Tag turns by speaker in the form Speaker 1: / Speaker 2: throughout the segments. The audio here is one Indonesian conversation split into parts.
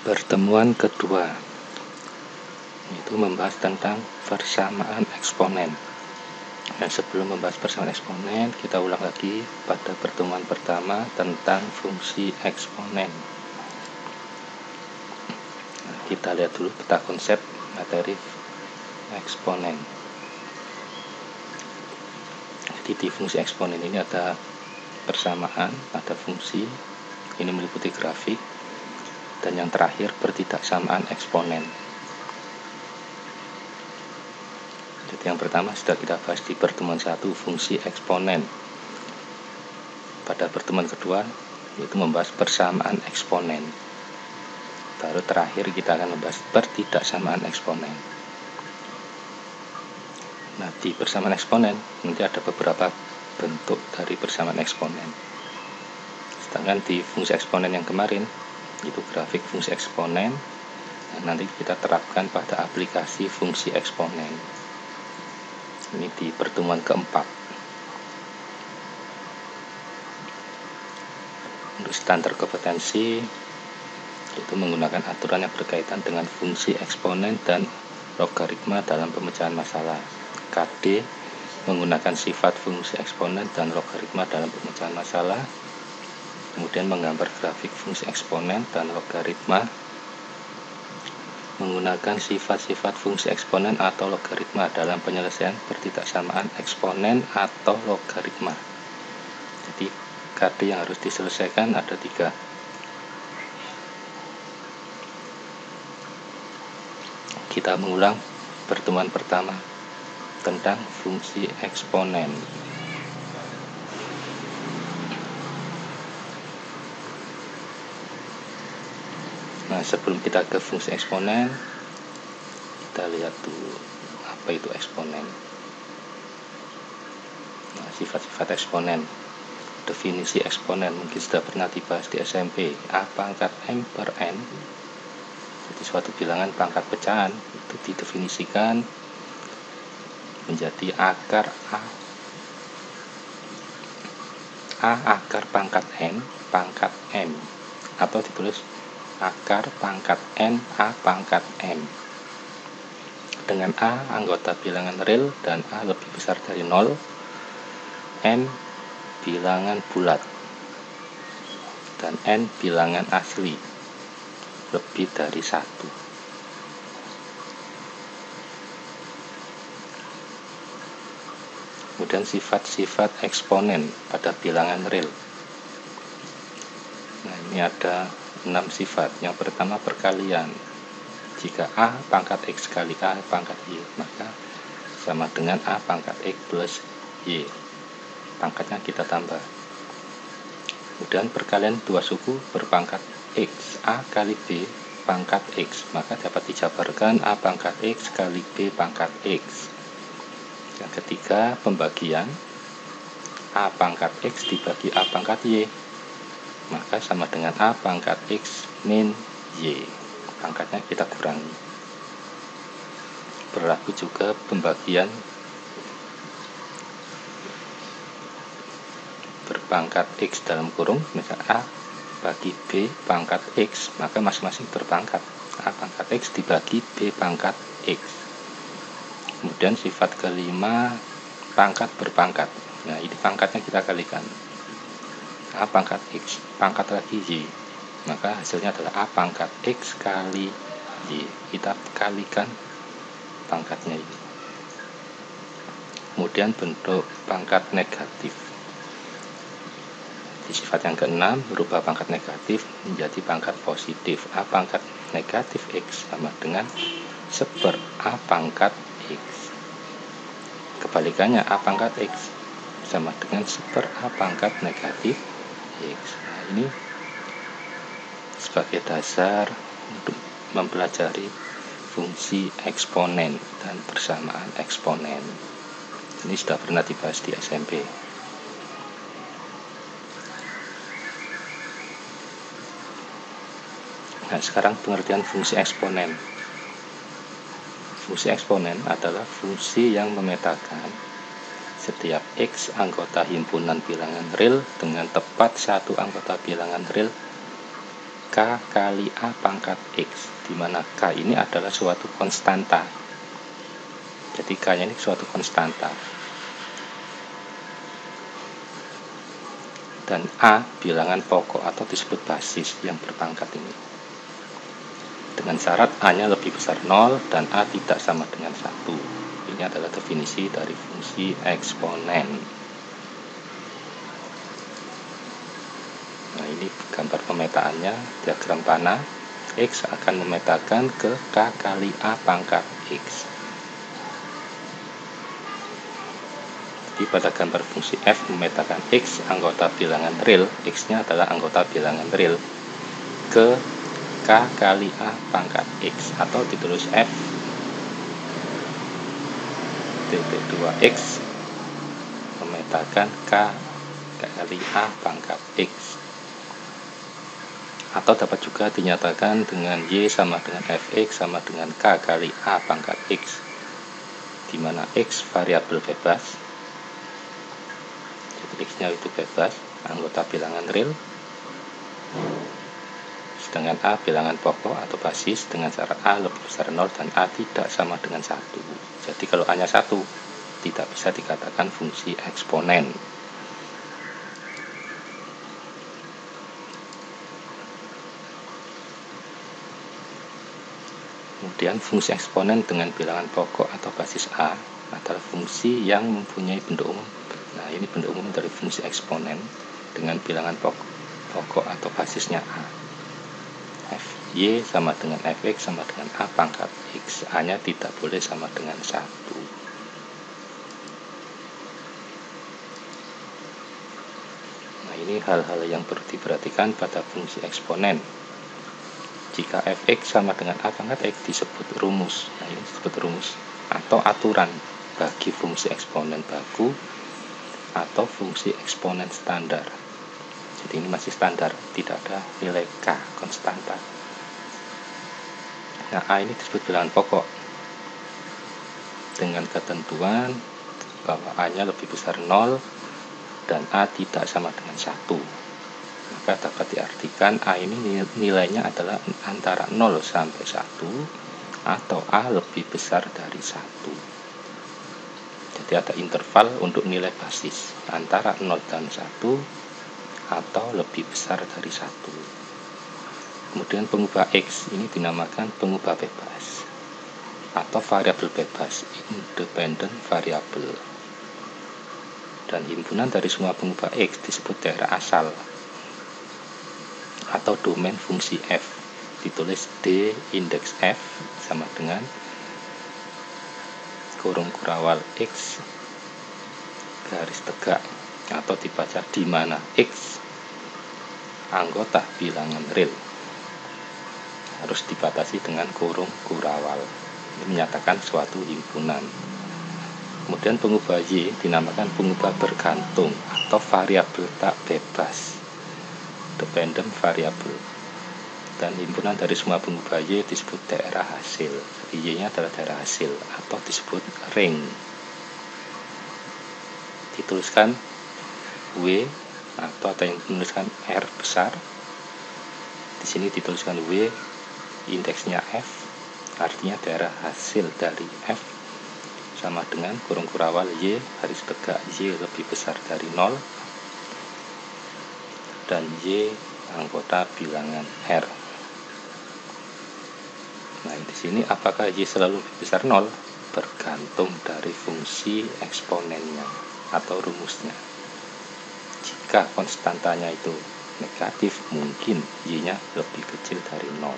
Speaker 1: Pertemuan kedua itu membahas tentang persamaan eksponen. Dan sebelum membahas persamaan eksponen, kita ulang lagi pada pertemuan pertama tentang fungsi eksponen. Nah, kita lihat dulu peta konsep materi eksponen. Jadi di fungsi eksponen ini ada persamaan, ada fungsi, ini meliputi grafik, dan yang terakhir pertidaksamaan eksponen. Jadi yang pertama sudah kita bahas di pertemuan 1, fungsi eksponen. Pada pertemuan kedua yaitu membahas persamaan eksponen. Baru terakhir kita akan membahas pertidaksamaan eksponen. Nah, di persamaan eksponen nanti ada beberapa bentuk dari persamaan eksponen. Sedangkan di fungsi eksponen yang kemarin itu grafik fungsi eksponen, nanti kita terapkan pada aplikasi fungsi eksponen. Ini di pertemuan keempat. Untuk standar kompetensi itu menggunakan aturan yang berkaitan dengan fungsi eksponen dan logaritma dalam pemecahan masalah. KD menggunakan sifat fungsi eksponen dan logaritma dalam pemecahan masalah. Kemudian menggambar grafik fungsi eksponen dan logaritma menggunakan sifat-sifat fungsi eksponen atau logaritma dalam penyelesaian pertidaksamaan eksponen atau logaritma. Jadi KD yang harus diselesaikan ada 3. Kita mengulang pertemuan pertama tentang fungsi eksponen. Nah, sebelum kita ke fungsi eksponen, kita lihat dulu apa itu eksponen. Nah, sifat-sifat eksponen. Definisi eksponen mungkin sudah pernah dibahas di SMP. A pangkat M per N. Jadi suatu bilangan pangkat pecahan itu didefinisikan menjadi akar A akar pangkat N pangkat M, atau ditulis akar pangkat N A pangkat M, dengan A anggota bilangan real dan A lebih besar dari 0, M bilangan bulat, dan N bilangan asli lebih dari 1. Kemudian sifat-sifat eksponen pada bilangan real. Nah, ini ada 6 sifat. Yang pertama perkalian. Jika A pangkat X kali A pangkat Y, maka sama dengan A pangkat X plus Y. Pangkatnya kita tambah. Kemudian perkalian 2 suku berpangkat X. A kali B pangkat X, maka dapat dijabarkan A pangkat X kali B pangkat X. Yang ketiga pembagian. A pangkat X dibagi A pangkat Y, maka sama dengan A pangkat X min Y. Pangkatnya kita kurangi. Berlaku juga pembagian berpangkat X dalam kurung, misalnya A bagi B pangkat X, maka masing-masing berpangkat. A pangkat X dibagi B pangkat X. Kemudian sifat kelima pangkat berpangkat. Nah, ini pangkatnya kita kalikan. A pangkat X pangkat lagi Y, maka hasilnya adalah A pangkat X kali Y. Kita kalikan pangkatnya ini. Kemudian bentuk pangkat negatif. Di sifat yang keenam berubah pangkat negatif menjadi pangkat positif. A pangkat negatif X sama dengan seper A pangkat X. Kebalikannya A pangkat X sama dengan seper A pangkat negatif X. Nah, ini sebagai dasar untuk mempelajari fungsi eksponen dan persamaan eksponen. Ini sudah pernah dibahas di SMP. Nah, sekarang pengertian fungsi eksponen. Fungsi eksponen adalah fungsi yang memetakan setiap X anggota himpunan bilangan real dengan tepat satu anggota bilangan real K kali A pangkat X, di mana K ini adalah suatu konstanta. Jadi K nya ini suatu konstanta. Dan A bilangan pokok atau disebut basis yang berpangkat ini. Dengan syarat A-nya lebih besar 0 dan A tidak sama dengan 1. Ini adalah definisi dari fungsi eksponen. Nah, ini gambar pemetaannya, diagram panah. X akan memetakan ke K kali A pangkat X. Jadi pada gambar fungsi f memetakan X anggota bilangan real, X-nya adalah anggota bilangan real, ke K kali A pangkat X, atau ditulis F titik 2X memetakan K kali A pangkat X, atau dapat juga dinyatakan dengan Y sama dengan Fx sama dengan K kali A pangkat X, di mana X variabel bebas, jadi X-nya itu bebas, anggota bilangan real, sedangkan A bilangan pokok atau basis dengan syarat A lebih besar 0 dan A tidak sama dengan 1. Jadi kalau A nya 1 tidak bisa dikatakan fungsi eksponen. Kemudian fungsi eksponen dengan bilangan pokok atau basis A adalah fungsi yang mempunyai bentuk umum. Nah, ini bentuk umum dari fungsi eksponen dengan bilangan pokok atau basisnya A. Fy sama dengan Fx sama dengan A pangkat X. A nya tidak boleh sama dengan 1. Nah, ini hal-hal yang perlu diperhatikan pada fungsi eksponen. Jika Fx sama dengan A pangkat X disebut rumus. Nah, ini disebut rumus atau aturan bagi fungsi eksponen baku atau fungsi eksponen standar. Jadi ini masih standar, tidak ada nilai K konstanta. Nah, A ini disebut bilangan pokok dengan ketentuan bahwa A nya lebih besar 0 dan A tidak sama dengan 1. Maka dapat diartikan A ini nilainya adalah antara 0 sampai 1 atau A lebih besar dari 1. Jadi ada interval untuk nilai basis antara 0 dan 1 atau lebih besar dari 1. Kemudian pengubah X ini dinamakan pengubah bebas atau variabel bebas, independent variable. Dan himpunan dari semua pengubah X disebut daerah asal atau domain fungsi f. Ditulis D indeks f sama dengan kurung kurawal X garis tegak, atau dibaca di mana X anggota bilangan real, harus dibatasi dengan kurung kurawal. Ini menyatakan suatu himpunan. Kemudian pengubah Y dinamakan pengubah bergantung atau variabel tak bebas, dependent variable. Dan himpunan dari semua pengubah Y disebut daerah hasil. Jadi Y nya adalah daerah hasil atau disebut ring. Dituliskan W atau ada yang menuliskan R besar. Di sini dituliskan W, indeksnya F, artinya daerah hasil dari F sama dengan kurung kurawal Y garis tegak Y lebih besar dari 0 dan Y anggota bilangan R. Nah, di sini apakah Y selalu lebih besar 0? Bergantung dari fungsi eksponennya atau rumusnya. Jika konstantanya itu negatif, mungkin Y-nya lebih kecil dari 0.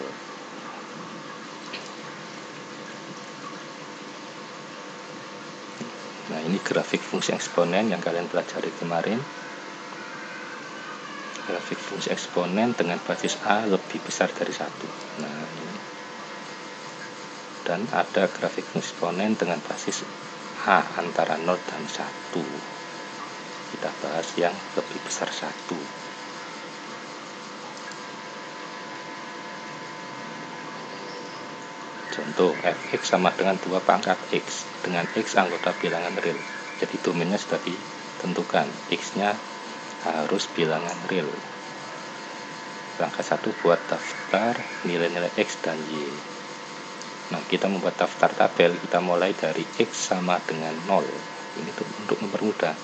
Speaker 1: Nah, ini grafik fungsi eksponen yang kalian pelajari kemarin. Grafik fungsi eksponen dengan basis A lebih besar dari 1. Nah, ini. Dan ada grafik fungsi eksponen dengan basis A antara 0 dan 1. Kita bahas yang lebih besar 1. Contoh, Fx sama dengan 2 pangkat X dengan X anggota bilangan real. Jadi domainnya sudah ditentukan, X nya harus bilangan real. Langkah 1, buat daftar nilai-nilai X dan Y. Nah, kita membuat daftar tabel, kita mulai dari X sama dengan 0. Ini untuk mempermudah.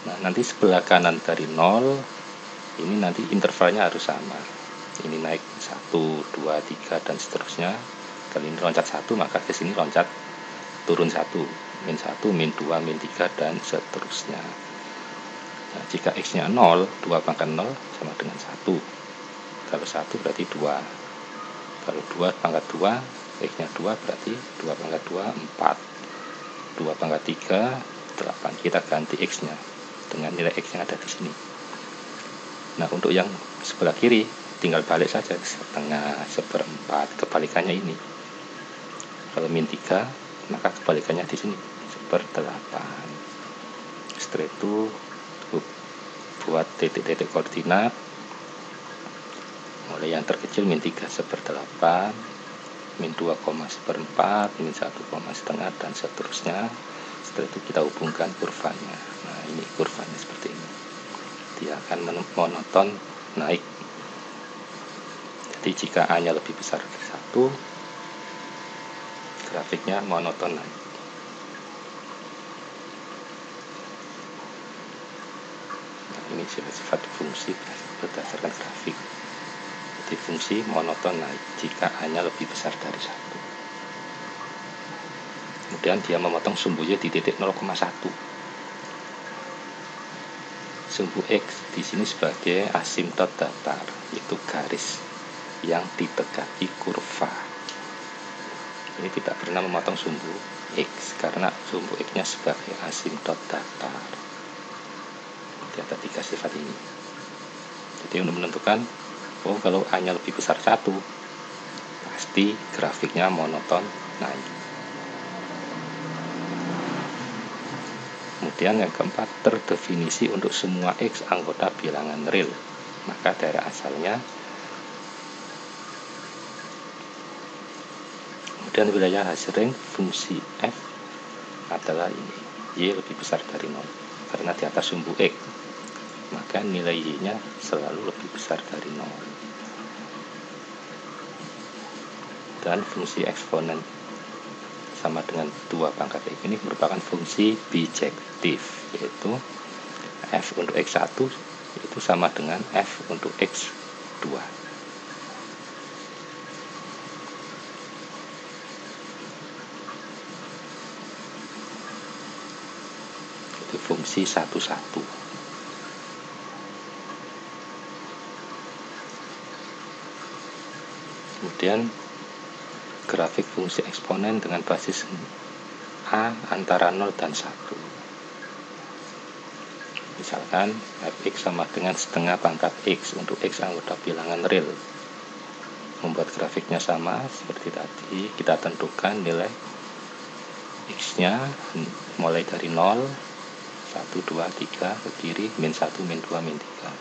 Speaker 1: Nah, nanti sebelah kanan dari 0, ini nanti intervalnya harus sama. Ini naik 1, 2, 3, dan seterusnya. Kalau ini loncat 1, maka ke sini loncat turun 1, min 1, min 2, min 3, dan seterusnya. Nah, jika X-nya 0, 2 pangkat 0 sama dengan 1. Kalau 1 berarti 2. Kalau 2 pangkat 2, X-nya 2 berarti 2 pangkat 2, 4. 2 pangkat 3, 8. Kita ganti X-nya dengan nilai X yang ada di sini. Nah, untuk yang sebelah kiri, tinggal balik saja, setengah, seperempat, kebalikannya ini. Kalau min 3, maka kebalikannya di sini, 1/8. Setelah itu, buat titik-titik koordinat. Mulai yang terkecil min 3 1/8, min 2, 1/4, min 1,5, dan seterusnya. Setelah itu kita hubungkan kurvanya. Nah, ini kurvanya seperti ini. Dia akan monoton naik. Jadi jika A-nya lebih besar dari 1, grafiknya monoton naik. Nah, ini sifat-sifat fungsi berdasarkan grafik. Jadi fungsi monoton naik jika A-nya lebih besar dari 1. Kemudian dia memotong sumbu Y di titik 0,1. Sumbu X di sini sebagai asimtot datar, yaitu garis yang ditegaki kurva. Ini tidak pernah memotong sumbu X karena sumbu X-nya sebagai asimtot datar. Jadi ada 3 sifat ini. Jadi untuk menentukan, kalau A-nya lebih besar 1, pasti grafiknya monoton naik. Kemudian yang keempat, terdefinisi untuk semua X anggota bilangan real. Maka dari asalnya. Kemudian wilayah Haselring fungsi F adalah ini. Y lebih besar dari 0. Karena di atas sumbu X, maka nilai Y-nya selalu lebih besar dari 0. Dan fungsi eksponen sama dengan 2 pangkat X ini merupakan fungsi bijektif, yaitu F untuk X1 itu sama dengan F untuk X2. Itu fungsi 1, 1. Kemudian grafik fungsi eksponen dengan basis A antara 0 dan 1. Misalkan fx sama dengan setengah pangkat x untuk x anggota bilangan real. Membuat grafiknya sama seperti tadi, kita tentukan nilai x-nya mulai dari 0, 1, 2, 3 ke kiri, min 1, min 2, min 3.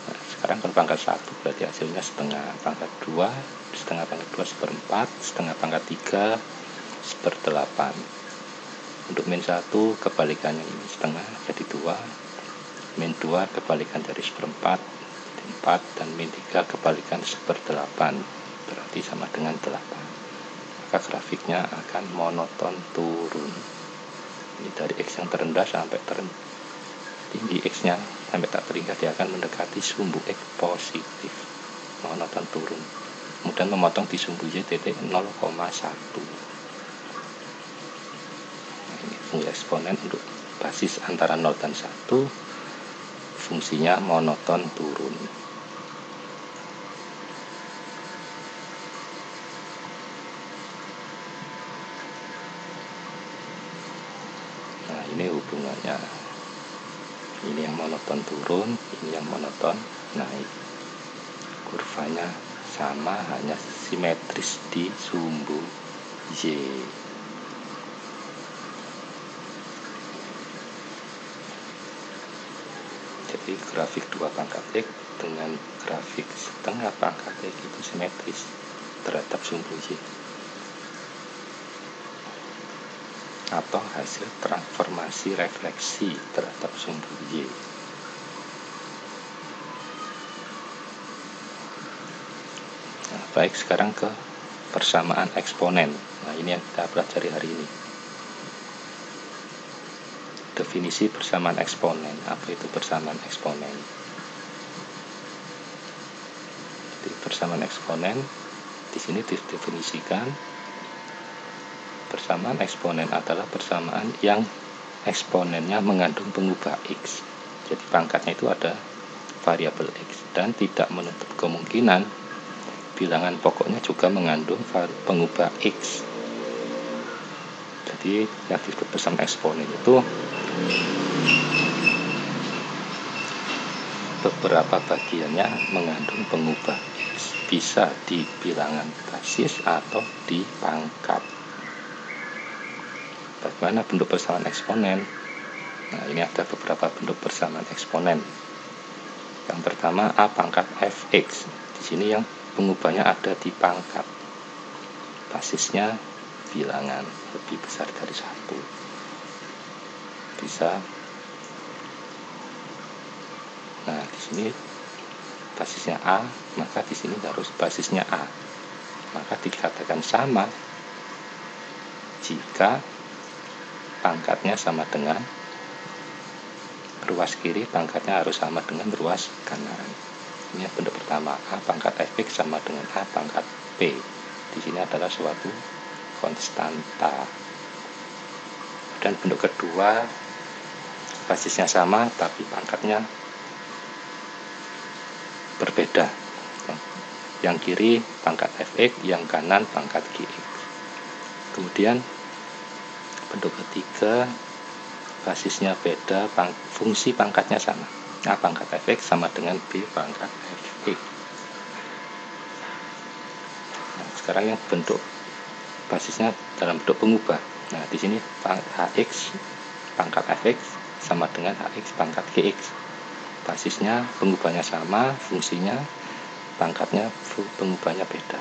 Speaker 1: Nah, sekarang kalau pangkat 1 berarti hasilnya setengah pangkat 2, setengah pangkat 2 1/4, setengah pangkat 3 1/8. Untuk min 1 kebalikannya ini setengah jadi 2, min 2 kebalikan dari 1/4 4, dan min 3 kebalikan 1/8, berarti sama dengan 8. Maka grafiknya akan monoton turun. Ini dari X yang terendah sampai tinggi X-nya sampai tak terhingga dia akan mendekati sumbu X positif, monoton turun. Kemudian memotong di sumbu Y titik 0,1. Nah, ini fungsi eksponen untuk basis antara 0 dan 1, fungsinya monoton turun. Nah, ini hubungannya. Ini yang monoton turun, ini yang monoton naik. Kurvanya sama, hanya simetris di sumbu Y. Jadi grafik 2 pangkat X dengan grafik setengah pangkat X itu simetris terhadap sumbu Y, atau hasil transformasi refleksi terhadap sumbu Y. Baik, sekarang ke persamaan eksponen. Nah, ini yang kita pelajari hari ini. Definisi persamaan eksponen. Apa itu persamaan eksponen? Di persamaan eksponen di sini didefinisikan persamaan eksponen adalah persamaan yang eksponennya mengandung pengubah x. Jadi pangkatnya itu ada variabel x dan tidak menutup kemungkinan bilangan pokoknya juga mengandung pengubah x. Jadi yang disebut persamaan eksponen itu beberapa bagiannya mengandung pengubah x, bisa di bilangan basis atau di pangkat. Bagaimana bentuk persamaan eksponen? Nah, ini ada beberapa bentuk persamaan eksponen. Yang pertama a pangkat fx. Di sini yang pengubahnya ada di pangkat. Basisnya bilangan lebih besar dari 1. Bisa. Nah, di sini basisnya a, maka di sini harus basisnya a. Maka dikatakan sama jika pangkatnya sama dengan ruas kiri, pangkatnya harus sama dengan ruas kanan. Ini bentuk pertama, a pangkat fx sama dengan a pangkat p. Di sini adalah suatu konstanta. Dan bentuk kedua, basisnya sama tapi pangkatnya berbeda. Yang kiri pangkat fx, yang kanan pangkat gx. Kemudian bentuk ketiga, basisnya beda, fungsi pangkatnya sama. A pangkat fx sama dengan b pangkat fx. Nah, sekarang yang bentuk basisnya dalam bentuk pengubah. Nah, di sini hx pangkat fx sama dengan hx pangkat gx. Basisnya pengubahnya sama, fungsinya pangkatnya pengubahnya beda.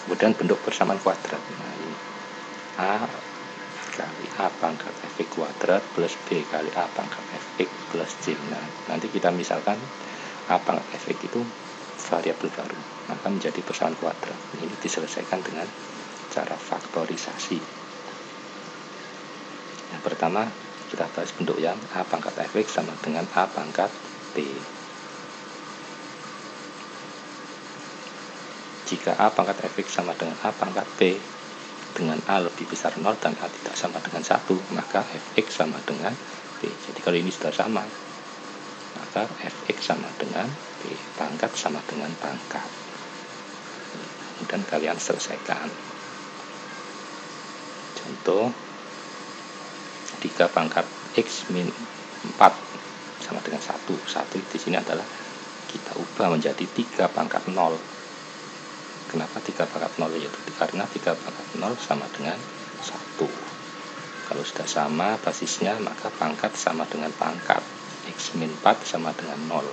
Speaker 1: Kemudian bentuk persamaan kuadrat. Nah, ini a kali a pangkat fx kuadrat plus b kali a pangkat fx plus c. Nah, nanti kita misalkan a pangkat fx itu variabel baru, maka menjadi persamaan kuadrat. Ini diselesaikan dengan cara faktorisasi. Yang pertama kita bahas bentuk yang a pangkat fx sama dengan a pangkat p. Jika a pangkat fx sama dengan a pangkat p dengan a lebih besar 0 dan a tidak sama dengan 1, maka fx sama dengan p. Jadi kalau ini sudah sama, maka fx sama dengan p, pangkat sama dengan pangkat. Kemudian kalian selesaikan. Contoh 3 pangkat x min 4 sama dengan 1. 1 di sini adalah kita ubah menjadi 3 pangkat 0. Kenapa 3 pangkat 0? Yaitu karena 3 pangkat 0 sama dengan 1. Kalau sudah sama basisnya, maka pangkat sama dengan pangkat. X min 4 sama dengan 0.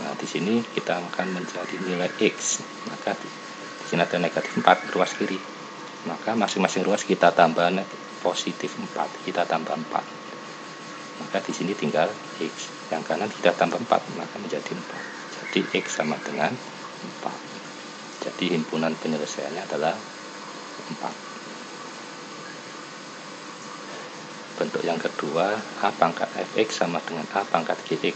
Speaker 1: Nah, di sini kita akan menjadi nilai X. Maka di sini ada negatif 4 ruas kiri. Maka masing-masing ruas kita tambah positif 4. Kita tambah 4. Maka di sini tinggal X. Yang kanan kita tambah 4, maka menjadi 4. Jadi X sama dengan 4. Jadi himpunan penyelesaiannya adalah 4. Bentuk yang kedua, a pangkat fx sama dengan a pangkat gx.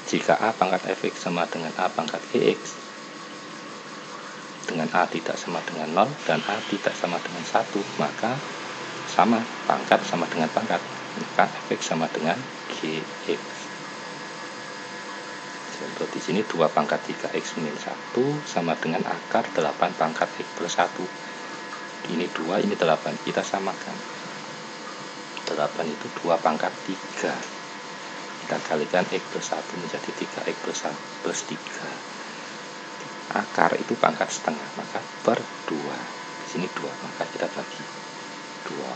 Speaker 1: Jika a pangkat fx sama dengan a pangkat gx, dengan a tidak sama dengan 0 dan a tidak sama dengan 1, maka sama, pangkat sama dengan pangkat, maka fx sama dengan gx. Contoh di sini 2 pangkat 3x min 1 sama dengan akar 8 pangkat x plus 1. Ini 2, ini 8. Kita samakan. 8 itu 2 pangkat 3. Kita kalikan x plus 1 menjadi 3x plus 3. Akar itu pangkat setengah, maka per 2. Di sini 2, maka kita bagi 2.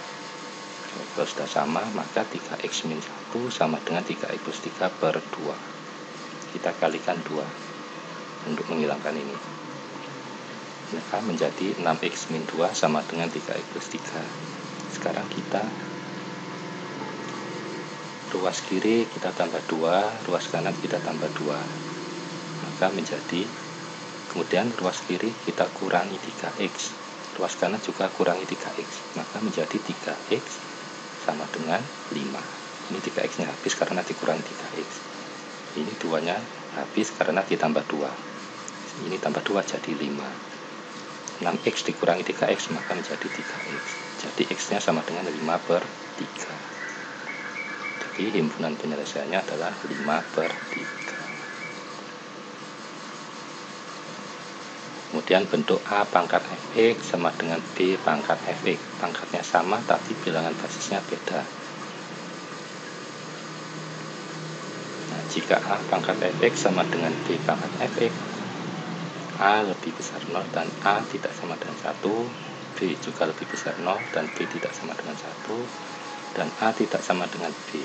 Speaker 1: Kalau sudah sama, maka 3x min 1 sama dengan 3x plus 3 per 2. Kita kalikan 2 untuk menghilangkan ini, maka menjadi 6x min 2 sama dengan 3x plus 3. Sekarang kita ruas kiri kita tambah 2, ruas kanan kita tambah 2, maka menjadi, kemudian ruas kiri kita kurangi 3x, ruas kanan juga kurangi 3x, maka menjadi 3x sama dengan 5. Ini 3x nya habis karena dikurangi 3x, ini 2 nya habis karena ditambah 2, ini tambah 2 jadi 5. 6x dikurangi 3x maka menjadi 3x, jadi x nya sama dengan 5/3. Jadi himpunan penyelesaiannya adalah 5/3. Kemudian bentuk A pangkat fx sama dengan B pangkat fx, pangkatnya sama tapi bilangan basisnya beda. Nah, jika A pangkat fx sama dengan B pangkat fx, A lebih besar 0 dan A tidak sama dengan 1, B juga lebih besar 0 dan B tidak sama dengan 1, dan A tidak sama dengan B,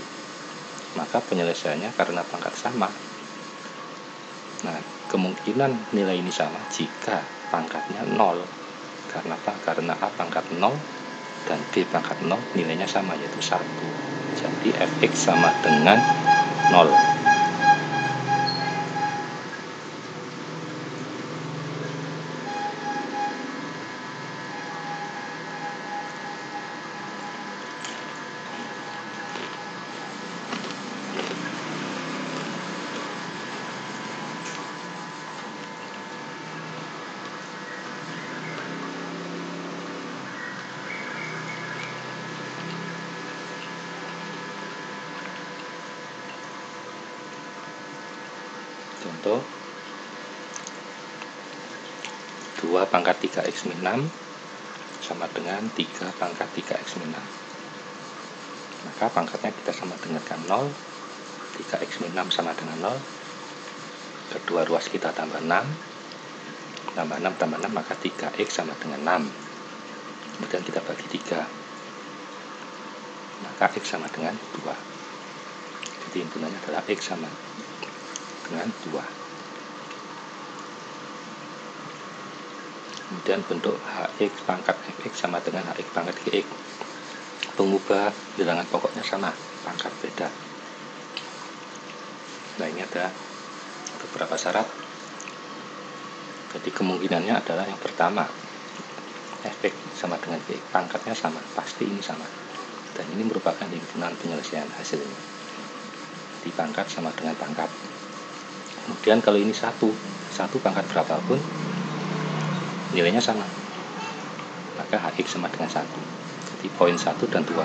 Speaker 1: maka penyelesaiannya karena pangkat sama. Nah, kemungkinan nilai ini sama jika pangkatnya 0. Karena apa? Karena A pangkat 0 dan B pangkat 0 nilainya sama, yaitu 1. Jadi fx sama dengan 0. Contoh 2 pangkat 3x min 6 sama dengan 3 pangkat 3x min 6, maka pangkatnya kita sama dengankan 0, 3x min 6 sama dengan 0, kedua ruas kita tambah 6, tambah 6 tambah 6 maka 3x sama dengan 6, kemudian kita bagi 3, maka x sama dengan 2. Jadi himpunannya adalah x sama dengan 2. Kemudian bentuk hx pangkat fx sama dengan hx pangkat gx, pengubah bilangan pokoknya sama, pangkat beda. Nah, ini ada beberapa syarat. Jadi kemungkinannya adalah yang pertama, fx sama dengan gx, pangkatnya sama, pasti ini sama, dan ini merupakan himpunan penyelesaian hasilnya. Di pangkat sama dengan pangkat. Kemudian kalau ini satu pangkat berapapun nilainya sama, maka hx sama dengan 1. Jadi poin 1 dan 2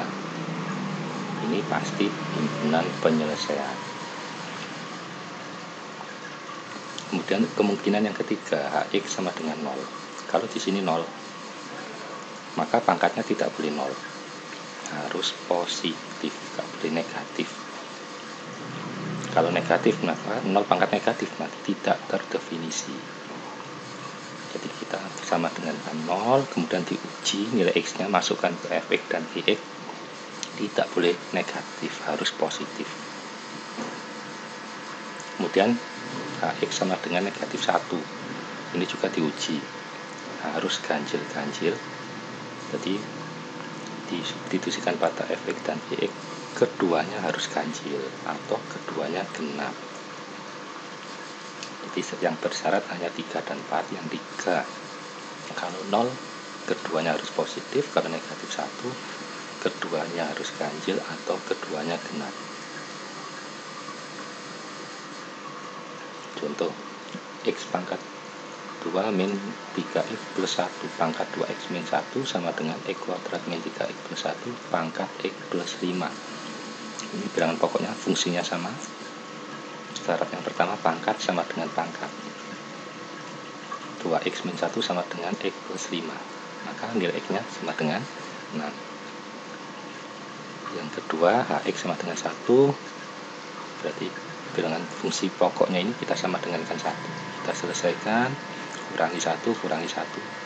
Speaker 1: ini pasti himpunan penyelesaian. Kemudian kemungkinan yang ketiga, hx sama dengan 0. Kalau di sini 0, maka pangkatnya tidak boleh 0, harus positif, tidak boleh negatif. Kalau negatif, maka 0 pangkat negatif nanti tidak terdefinisi. Jadi kita sama dengan 0, kemudian diuji nilai x nya, masukkan ke fx dan gx, tidak boleh negatif, harus positif. Kemudian hx sama dengan negatif 1, ini juga diuji, harus ganjil-ganjil. Jadi disubstitusikan pada fx dan gx, keduanya harus ganjil atau keduanya genap. Jadi yang bersyarat hanya 3 dan 4, yang 3 kalau 0 keduanya harus positif, kalau negatif 1 keduanya harus ganjil atau keduanya genap. Contoh x pangkat 2 min 3x plus 1 pangkat 2x min 1 sama dengan x kuadrat min 3x plus 1 pangkat x plus 5. Ini bilangan pokoknya fungsinya sama. Syarat yang pertama, pangkat sama dengan pangkat, 2x min 1 sama dengan x plus 5, maka nilai x nya sama dengan 6. Yang kedua, hx sama dengan 1, berarti bilangan fungsi pokoknya ini kita sama dengankan 1. Kita selesaikan, kurangi 1,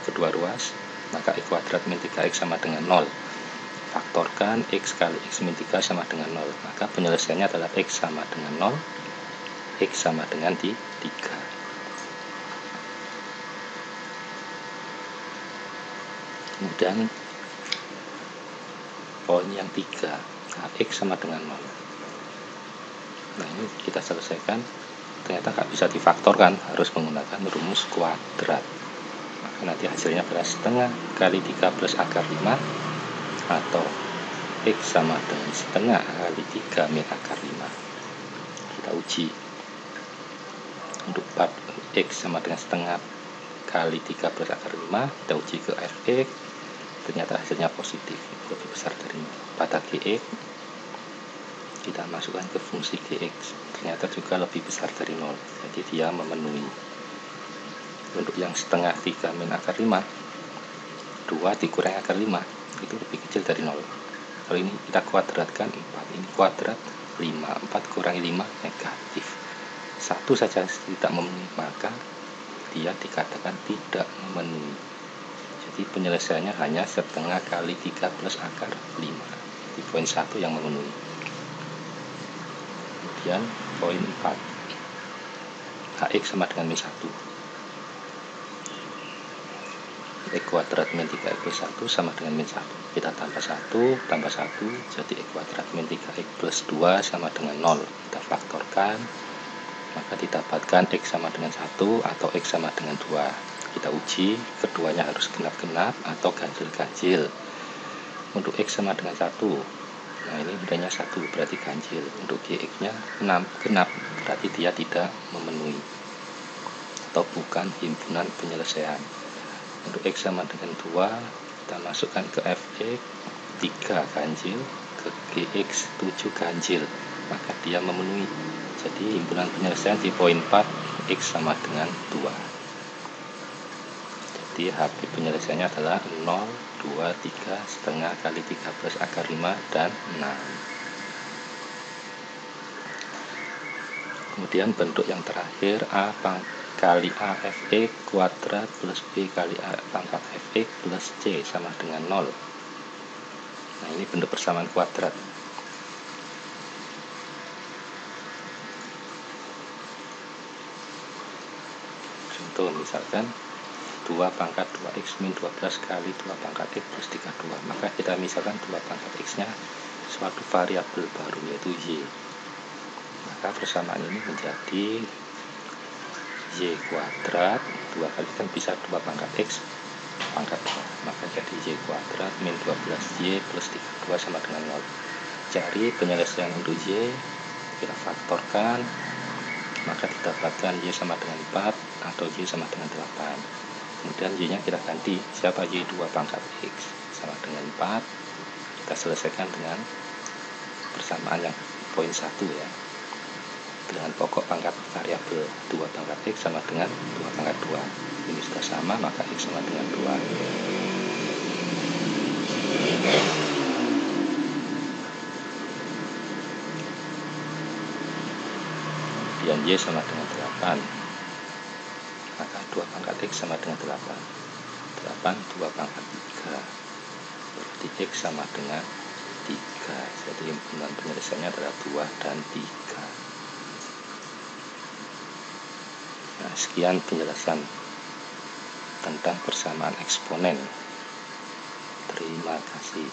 Speaker 1: kedua ruas, maka x kuadrat min 3x sama dengan 0. Faktorkan x kali x min 3 sama dengan 0, maka penyelesaiannya adalah x sama dengan 0, x sama dengan 3. Kemudian poin yang 3, hx sama dengan 0. Nah, ini kita selesaikan, ternyata nggak bisa difaktorkan, harus menggunakan rumus kuadrat. Maka nanti hasilnya adalah setengah kali 3 plus akar 5, atau X sama dengan setengah kali 3 min akar 5. Kita uji. Untuk part X sama dengan setengah kali 3 plus akar 5, kita uji ke Fx, ternyata hasilnya positif, lebih besar dari 0. Pada Gx, kita masukkan ke fungsi Gx, ternyata juga lebih besar dari 0, jadi dia memenuhi. Untuk yang setengah 3 min akar 5, 2 dikurangi akar 5, itu lebih kecil dari 0. Kalau ini kita kuadratkan 4, ini kuadrat 5, 4 kurangi 5 negatif. 1 saja tidak memenuhi, maka dia dikatakan tidak memenuhi. Jadi penyelesaiannya hanya setengah kali 3 plus akar 5. Di poin 1 yang memenuhi. Kemudian poin 4, Hx sama dengan min 1. X kuadrat min 3x plus 1 sama dengan min 1. Kita tambah 1, tambah 1, jadi X kuadrat min 3x plus 2 sama dengan 0. Kita faktorkan, maka didapatkan X sama dengan 1 atau X sama dengan 2. Kita uji, keduanya harus genap-genap atau ganjil-ganjil. Untuk X sama dengan 1, nah ini nilainya 1, berarti ganjil. Untuk Gx-nya 6, genap, berarti dia tidak memenuhi atau bukan himpunan penyelesaian. Untuk X sama dengan 2, kita masukkan ke Fx 3 ganjil, ke Gx 7 ganjil, maka dia memenuhi. Jadi himpunan penyelesaian di poin 4, X sama dengan 2. Jadi HP penyelesaiannya adalah 0, 2, 3, setengah kali 3 plus akar 5, dan 6. Kemudian bentuk yang terakhir, A kali A Fx kuadrat plus B kali A pangkat Fx plus C sama dengan 0. Nah, ini bentuk persamaan kuadrat. Contoh misalkan 2 pangkat 2x min 12 kali 2 pangkat x plus 32. Maka kita misalkan 2 pangkat x-nya suatu variabel baru, yaitu y. Maka persamaan ini menjadi y kuadrat, 2 kali kan bisa 2 pangkat x pangkat 2, maka jadi y kuadrat min 12y plus 32 sama dengan 0. Cari penyelesaian untuk y, kita faktorkan, maka didapatkan y sama dengan 4 atau y sama dengan 8. Kemudian y nya kita ganti, siapa y 2 pangkat x sama dengan 4. Kita selesaikan dengan persamaan yang poin 1 ya, dengan pokok pangkat variabel 2 pangkat x sama dengan 2 pangkat 2. Ini sudah sama, maka x sama dengan 2. Kemudian y sama dengan 8, maka 2 pangkat x sama dengan 8. 8 2 pangkat 3, berarti x sama dengan 3. Jadi himpunan penyelesaiannya adalah 2 dan 3. Nah, sekian penjelasan tentang persamaan eksponen. Terima kasih.